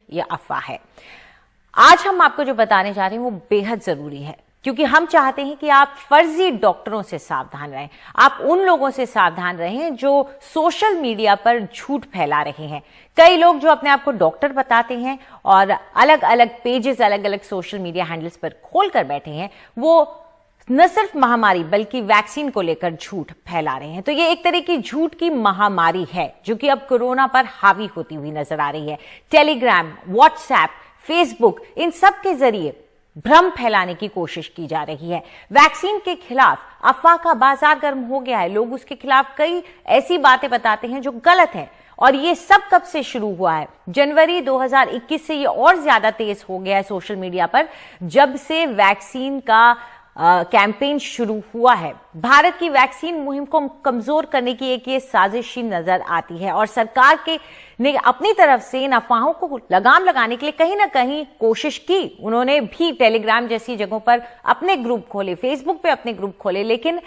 ये अफवाह है। आज हम आपको जो बताने जा रहे हैं वो बेहद जरूरी है, क्योंकि हम चाहते हैं कि आप फर्जी डॉक्टरों से सावधान रहें। आप उन लोगों से सावधान रहें जो सोशल मीडिया पर झूठ फैला रहे हैं। कई लोग जो अपने आप को डॉक्टर बताते हैं और अलग अलग पेजेस, अलग अलग सोशल मीडिया हैंडल्स पर खोल कर बैठे हैं, वो न सिर्फ महामारी बल्कि वैक्सीन को लेकर झूठ फैला रहे हैं। तो ये एक तरह की झूठ की महामारी है जो कि अब कोरोना पर हावी होती हुई नजर आ रही है। टेलीग्राम, व्हाट्सएप, फेसबुक, इन सब के जरिए भ्रम फैलाने की कोशिश की जा रही है। वैक्सीन के खिलाफ अफवाह का बाजार गर्म हो गया है। लोग उसके खिलाफ कई ऐसी बातें बताते हैं जो गलत है। और ये सब कब से शुरू हुआ है? जनवरी 2021 से ये और ज्यादा तेज हो गया है सोशल मीडिया पर, जब से वैक्सीन का कैंपेन शुरू हुआ है। भारत की वैक्सीन मुहिम को कमजोर करने की एक ये साजिश नजर आती है और सरकार ने अपनी तरफ से इन अफवाहों को लगाम लगाने के लिए कहीं ना कहीं कोशिश की। उन्होंने भी टेलीग्राम जैसी जगहों पर अपने ग्रुप खोले, फेसबुक पे अपने ग्रुप खोले, लेकिन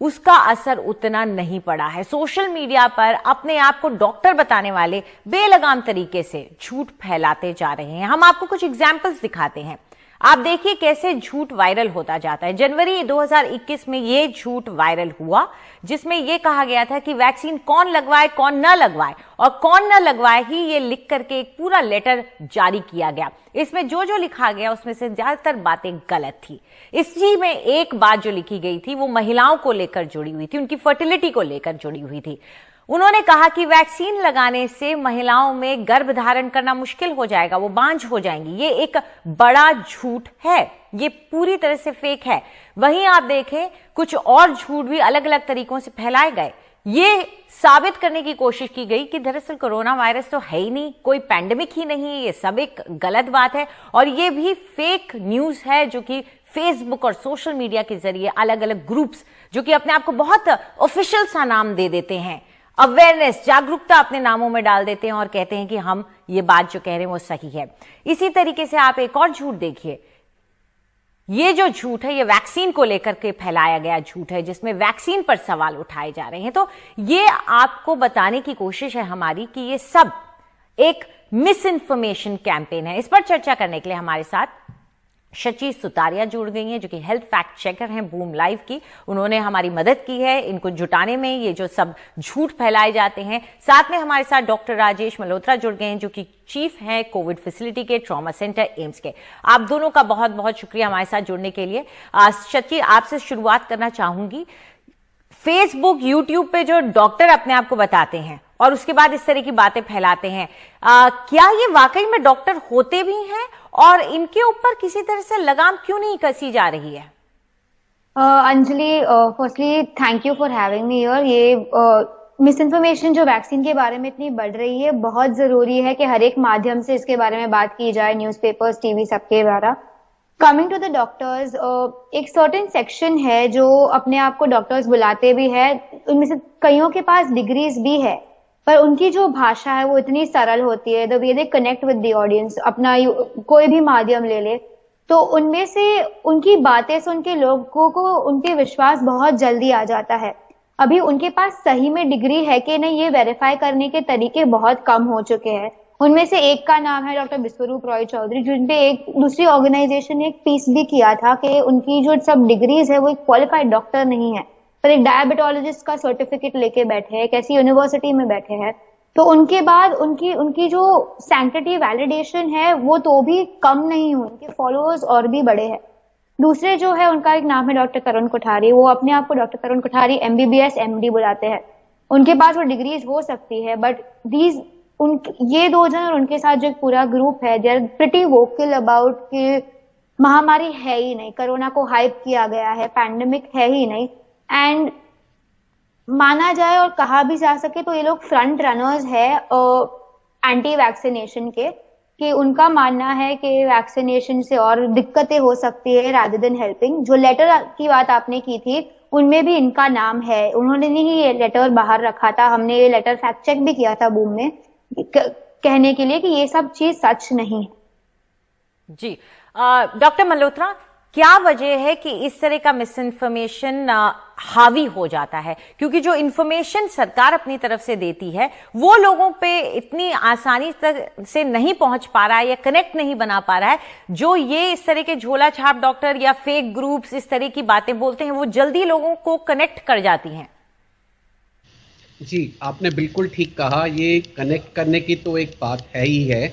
उसका असर उतना नहीं पड़ा है। सोशल मीडिया पर अपने आप को डॉक्टर बताने वाले बेलगाम तरीके से झूठ फैलाते जा रहे हैं। हम आपको कुछ एग्जाम्पल्स दिखाते हैं, आप देखिए कैसे झूठ वायरल होता जाता है। जनवरी 2021 में ये झूठ वायरल हुआ जिसमें यह कहा गया था कि वैक्सीन कौन लगवाए कौन न लगवाए, और कौन न लगवाए ही ये लिख करके एक पूरा लेटर जारी किया गया। इसमें जो जो लिखा गया उसमें से ज्यादातर बातें गलत थी। इसी में एक बात जो लिखी गई थी वो महिलाओं को लेकर जुड़ी हुई थी, उनकी फर्टिलिटी को लेकर जुड़ी हुई थी। उन्होंने कहा कि वैक्सीन लगाने से महिलाओं में गर्भ धारण करना मुश्किल हो जाएगा, वो बांझ हो जाएंगी। ये एक बड़ा झूठ है, ये पूरी तरह से फेक है। वहीं आप देखें कुछ और झूठ भी अलग अलग तरीकों से फैलाए गए। ये साबित करने की कोशिश की गई कि दरअसल कोरोना वायरस तो है ही नहीं, कोई पैंडेमिक ही नहीं है, ये सब एक गलत बात है। और ये भी फेक न्यूज है जो कि फेसबुक और सोशल मीडिया के जरिए अलग अलग ग्रुप्स जो कि अपने आप को बहुत ऑफिशियल सा नाम दे देते हैं, अवेयरनेस, जागरूकता अपने नामों में डाल देते हैं और कहते हैं कि हम ये बात जो कह रहे हैं वो सही है। इसी तरीके से आप एक और झूठ देखिए। ये जो झूठ है ये वैक्सीन को लेकर के फैलाया गया झूठ है, जिसमें वैक्सीन पर सवाल उठाए जा रहे हैं। तो ये आपको बताने की कोशिश है हमारी कि ये सब एक मिस इन्फॉर्मेशन कैंपेन है। इस पर चर्चा करने के लिए हमारे साथ शची सुतारिया जुड़ गई हैं जो कि हेल्थ फैक्ट चेकर हैं बूम लाइव की। उन्होंने हमारी मदद की है इनको जुटाने में, ये जो सब झूठ फैलाए जाते हैं। साथ में हमारे साथ डॉक्टर राजेश मल्होत्रा जुड़ गए हैं जो कि चीफ हैं कोविड फैसिलिटी के ट्रॉमा सेंटर एम्स के। आप दोनों का बहुत बहुत शुक्रिया हमारे साथ जुड़ने के लिए। शची, आपसे शुरुआत करना चाहूंगी। फेसबुक, यूट्यूब पे जो डॉक्टर अपने आप को बताते हैं और उसके बाद इस तरह की बातें फैलाते हैं, क्या ये वाकई में डॉक्टर होते भी हैं और इनके ऊपर किसी तरह से लगाम क्यों नहीं कसी जा रही है? Anjali, firstly thank you for having me here. ये मिस इन्फॉर्मेशन जो वैक्सीन के बारे में इतनी बढ़ रही है, बहुत जरूरी है कि हर एक माध्यम से इसके बारे में बात की जाए, न्यूज़पेपर्स, टीवी, सबके द्वारा। कमिंग टू द डॉक्टर्स, एक सर्टेन सेक्शन है जो अपने आप को डॉक्टर्स बुलाते भी है, उनमें से कईयों के पास डिग्रीज भी है, पर उनकी जो भाषा है वो इतनी सरल होती है, the way they connect with the audience, अपना कोई भी माध्यम ले ले तो उनमें से उनकी बातें सुन के लोगों को उनके विश्वास बहुत जल्दी आ जाता है। अभी उनके पास सही में डिग्री है कि नहीं ये वेरीफाई करने के तरीके बहुत कम हो चुके हैं। उनमें से एक का नाम है डॉक्टर विश्वरूप रॉय चौधरी, जिनपे एक दूसरी ऑर्गेनाइजेशन ने एक पीस भी किया था कि उनकी जो सब डिग्रीज है वो एक क्वालिफाइड डॉक्टर नहीं है, पर एक डायबिटोलॉजिस्ट का सर्टिफिकेट लेके बैठे हैं, कैसी यूनिवर्सिटी में बैठे हैं। तो उनके बाद उनकी जो सैंक्टिटी वैलिडेशन है वो तो भी कम नहीं हुई, उनके फॉलोअर्स और भी बड़े हैं। दूसरे जो है उनका एक नाम है डॉक्टर तरुण कोठारी, वो अपने आप को डॉक्टर तरुण कोठारी MBBS MD बुलाते हैं। उनके पास वो डिग्रीज हो सकती है, बट ये दो जन और उनके साथ जो एक पूरा ग्रुप है, they are pretty vocal about कि महामारी है ही नहीं, कोरोना को हाइप किया गया है, पैंडेमिक है ही नहीं। एंड माना जाए और कहा भी जा सके तो ये लोग फ्रंट रनर्स है एंटी वैक्सीनेशन के, कि उनका मानना है कि वैक्सीनेशन से और दिक्कतें हो सकती है रादर देन हेल्पिंग। जो लेटर की बात आपने की थी उनमें भी इनका नाम है, उन्होंने नहीं ये लेटर बाहर रखा था, हमने ये लेटर फैक्ट चेक भी किया था बूम में, कहने के लिए कि ये सब चीज सच नहीं है। जी डॉक्टर मल्होत्रा, क्या वजह है कि इस तरह का मिस इन्फॉर्मेशन हावी हो जाता है? क्योंकि जो इन्फॉर्मेशन सरकार अपनी तरफ से देती है वो लोगों पे इतनी आसानी तक से नहीं पहुंच पा रहा है या कनेक्ट नहीं बना पा रहा है। जो ये इस तरह के झोला छाप डॉक्टर या फेक ग्रुप्स इस तरह की बातें बोलते हैं वो जल्दी लोगों को कनेक्ट कर जाती हैं। जी, आपने बिल्कुल ठीक कहा। ये कनेक्ट करने की तो एक बात है ही है।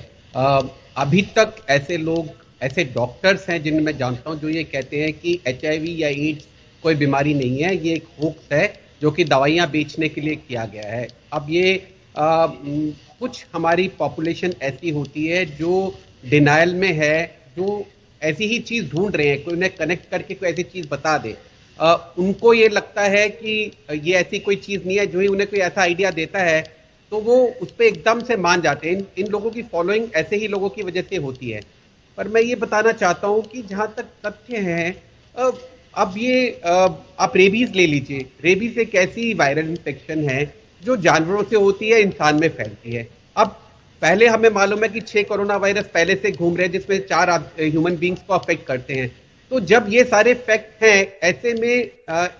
अभी तक ऐसे लोग, ऐसे डॉक्टर्स हैं जिनमें मैं जानता हूं जो ये कहते हैं कि HIV या एड्स कोई बीमारी नहीं है, ये एक होक्स है जो कि दवाइयां बेचने के लिए किया गया है। अब ये कुछ हमारी पॉपुलेशन ऐसी होती है जो डिनायल में है, जो ऐसी ही चीज़ ढूंढ रहे हैं, कोई उन्हें कनेक्ट करके कोई ऐसी चीज़ बता दे। उनको ये लगता है कि ये ऐसी कोई चीज़ नहीं है, जो ही उन्हें कोई ऐसा आइडिया देता है तो वो उस पर एकदम से मान जाते हैं। इन लोगों की फॉलोइंग ऐसे ही लोगों की वजह से होती है। पर मैं ये बताना चाहता हूँ कि जहाँ तक तथ्य हैं, अब ये आप रेबीज ले लीजिए। रेबीज एक ऐसी वायरल इन्फेक्शन है जो जानवरों से होती है, इंसान में फैलती है। अब पहले हमें मालूम है कि 6 कोरोना वायरस पहले से घूम रहे हैं जिसमें 4 ह्यूमन बींग्स को अफेक्ट करते हैं। तो जब ये सारे फैक्ट हैं, ऐसे में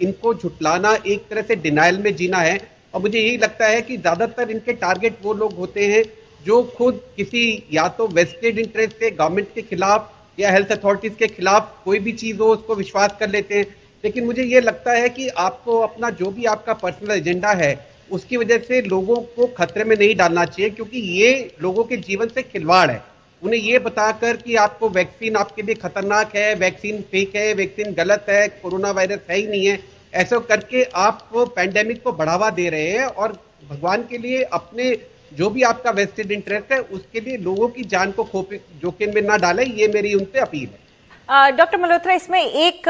इनको झुटलाना एक तरह से डिनायल में जीना है। और मुझे यही लगता है कि ज्यादातर इनके टारगेट वो लोग होते हैं जो खुद किसी या तो वेस्टेड इंटरेस्ट से गवर्नमेंट के खिलाफ या हेल्थ अथॉरिटीज के खिलाफ कोई भी चीज हो उसको विश्वास कर लेते हैं। लेकिन मुझे ये लगता है कि आपको अपना जो भी आपका पर्सनल एजेंडा है उसकी वजह से लोगों को खतरे में नहीं डालना चाहिए, क्योंकि ये लोगों के जीवन से खिलवाड़ है। उन्हें ये बताकर कि आपको वैक्सीन आपके लिए खतरनाक है, वैक्सीन फेक है, वैक्सीन गलत है, कोरोना वायरस है ही नहीं है, ऐसा करके आप पैंडेमिक को बढ़ावा दे रहे हैं। और भगवान के लिए अपने जो भी आपका वेस्टेड इंटरेस्ट है उसके लिए लोगों की जान को जोखिम में ना डालें, ये मेरी उनसे अपील है। डॉक्टर मल्होत्रा, इसमें एक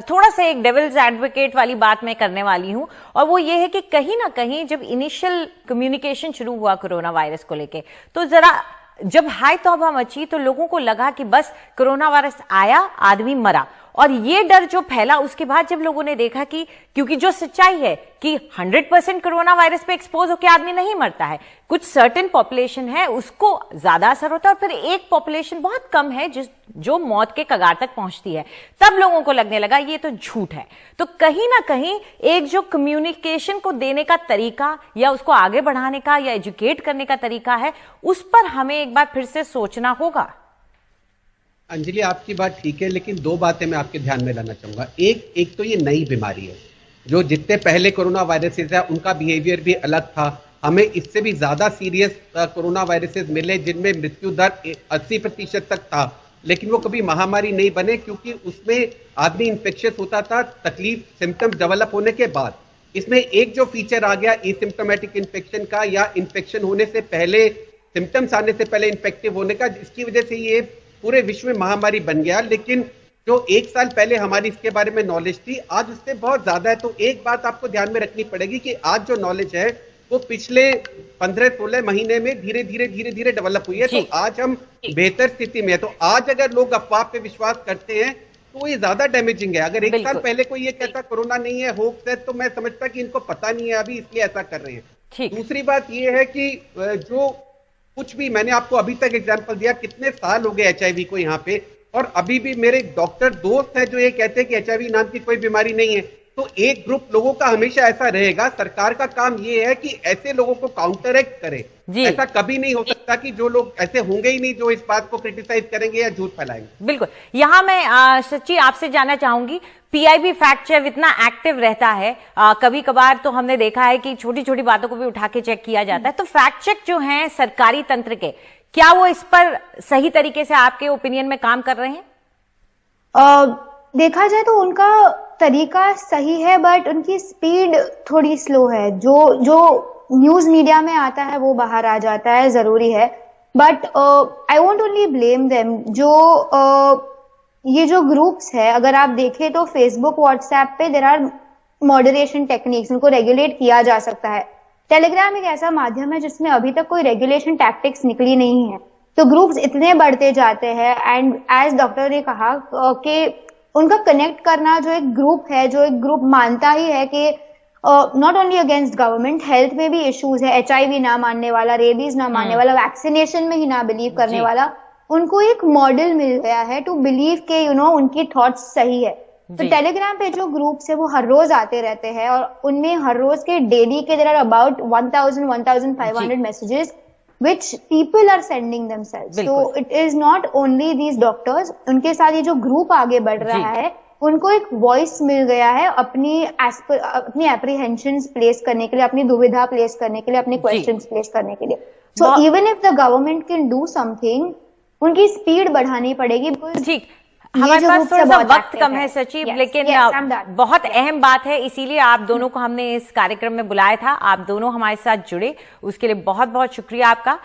थोड़ा सा एक डेविल्स एडवोकेट वाली बात मैं करने वाली हूं, और वो ये है कि कहीं ना कहीं जब इनिशियल कम्युनिकेशन शुरू हुआ कोरोना वायरस को लेके, तो जरा जब हाय तौबा मची तो लोगों को लगा कि बस कोरोना वायरस आया, आदमी मरा। और ये डर जो फैला उसके बाद जब लोगों ने देखा कि क्योंकि जो सच्चाई है कि 100% कोरोना वायरस पे एक्सपोज होकर आदमी नहीं मरता है, कुछ सर्टेन पॉपुलेशन है उसको ज्यादा असर होता है, और फिर एक पॉपुलेशन बहुत कम है जो मौत के कगार तक पहुंचती है। तब लोगों को लगने लगा ये तो झूठ है। तो कहीं ना कहीं एक जो कम्युनिकेशन को देने का तरीका या उसको आगे बढ़ाने का या एजुकेट करने का तरीका है, उस पर हमें एक बार फिर से सोचना होगा। अंजलि, आपकी बात ठीक है, लेकिन 2 बातें मैं आपके ध्यान में लाना चाहूंगा। एक तो ये नई बीमारी है, जो जितने पहले कोरोना वायरसेस है उनका बिहेवियर भी अलग था। हमें इससे भी ज्यादा सीरियस कोरोना वायरसेस मिले जिनमें मृत्यु दर 80% तक था, लेकिन वो कभी महामारी नहीं बने, क्योंकि उसमें आदमी इन्फेक्शियस होता था तकलीफ सिम्टम्स डेवलप होने के बाद। इसमें एक जो फीचर आ गया एसिम्प्टोमेटिक इन्फेक्शन का, या इन्फेक्शन होने से पहले, सिम्टम्स आने से पहले इन्फेक्टिव होने का, जिसकी वजह से ये पूरे विश्व में महामारी बन गया। लेकिन जो 1 साल पहले हमारी इसके बारे में नॉलेज थी, आज उससे बहुत ज्यादा है। तो एक बात आपको ध्यान में रखनी पड़ेगी कि आज जो नॉलेज है वो पिछले 15-16 महीने में धीरे धीरे डेवलप हुई है। तो आज हम बेहतर स्थिति में है। तो आज अगर लोग अफवाह पे विश्वास करते हैं तो ये ज्यादा डैमेजिंग है। अगर 1 साल पहले कोई ये कहता कोरोना नहीं है, होक्स है, तो मैं समझता कि इनको पता नहीं है अभी, इसलिए ऐसा कर रहे हैं। दूसरी बात ये है कि जो कुछ भी मैंने आपको अभी तक एग्जांपल दिया, कितने साल हो गए HIV को यहाँ पे, और अभी भी मेरे डॉक्टर दोस्त हैं जो ये कहते हैं कि HIV नाम की कोई बीमारी नहीं है। तो एक ग्रुप लोगों का हमेशा ऐसा रहेगा। सरकार का काम ये है कि ऐसे लोगों को काउंटरएक्ट करे। ऐसा कभी नहीं हो सकता कि जो लोग ऐसे होंगे ही नहीं जो इस बात को क्रिटिसाइज करेंगे या झूठ फैलाएंगे। बिल्कुल। यहां मैं सच्ची आपसे जानना चाहूंगी, PIB फैक्ट चेक इतना एक्टिव रहता है, कभी कभार तो हमने देखा है कि छोटी छोटी बातों को भी उठा के चेक किया जाता है। तो फैक्ट चेक जो है सरकारी तंत्र के, क्या वो इस पर सही तरीके से आपके ओपिनियन में काम कर रहे हैं? देखा जाए तो उनका तरीका सही है, बट उनकी स्पीड थोड़ी स्लो है। जो न्यूज मीडिया में आता है वो बाहर आ जाता है, जरूरी है। But I won't only blame them. ये जो ग्रुप्स है, अगर आप देखें तो फेसबुक, व्हाट्सएप पे देयर आर मॉडरेशन टेक्निक्स, उनको रेगुलेट किया जा सकता है। टेलीग्राम एक ऐसा माध्यम है जिसमें अभी तक कोई रेगुलेशन टैक्टिक्स निकली नहीं है। तो ग्रुप्स इतने बढ़ते जाते हैं, एंड एज डॉक्टर ने कहा कि उनका कनेक्ट करना, जो एक ग्रुप है, जो एक ग्रुप मानता ही है कि not only against government, health में भी इश्यूज है, HIV ना मानने वाला, रेबीज ना मानने वाला, वैक्सीनेशन में ही ना बिलीव करने वाला, उनको एक मॉडल मिल गया है टू बिलीव के उनकी थॉट्स सही है। तो टेलीग्राम पे जो ग्रुप्स है वो हर रोज आते रहते हैं और उनमें हर रोज के डेली के there are about 1500 messages which people are sending themselves. So it is not only these doctors, उनके साथ ये जो ग्रुप आगे बढ़ रहा है उनको एक वॉइस मिल गया है अपनी एप्रीहेंशंस प्लेस करने के लिए, अपनी दुविधा प्लेस करने के लिए, अपने क्वेश्चंस प्लेस करने के लिए। So even if the government can do something, उनकी स्पीड बढ़ानी पड़ेगी। ठीक, हमारे पास थोड़ा सा वक्त कम है सचिव, लेकिन बहुत अहम बात है, इसीलिए आप दोनों को हमने इस कार्यक्रम में बुलाया था। आप दोनों हमारे साथ जुड़े, उसके लिए बहुत बहुत शुक्रिया आपका।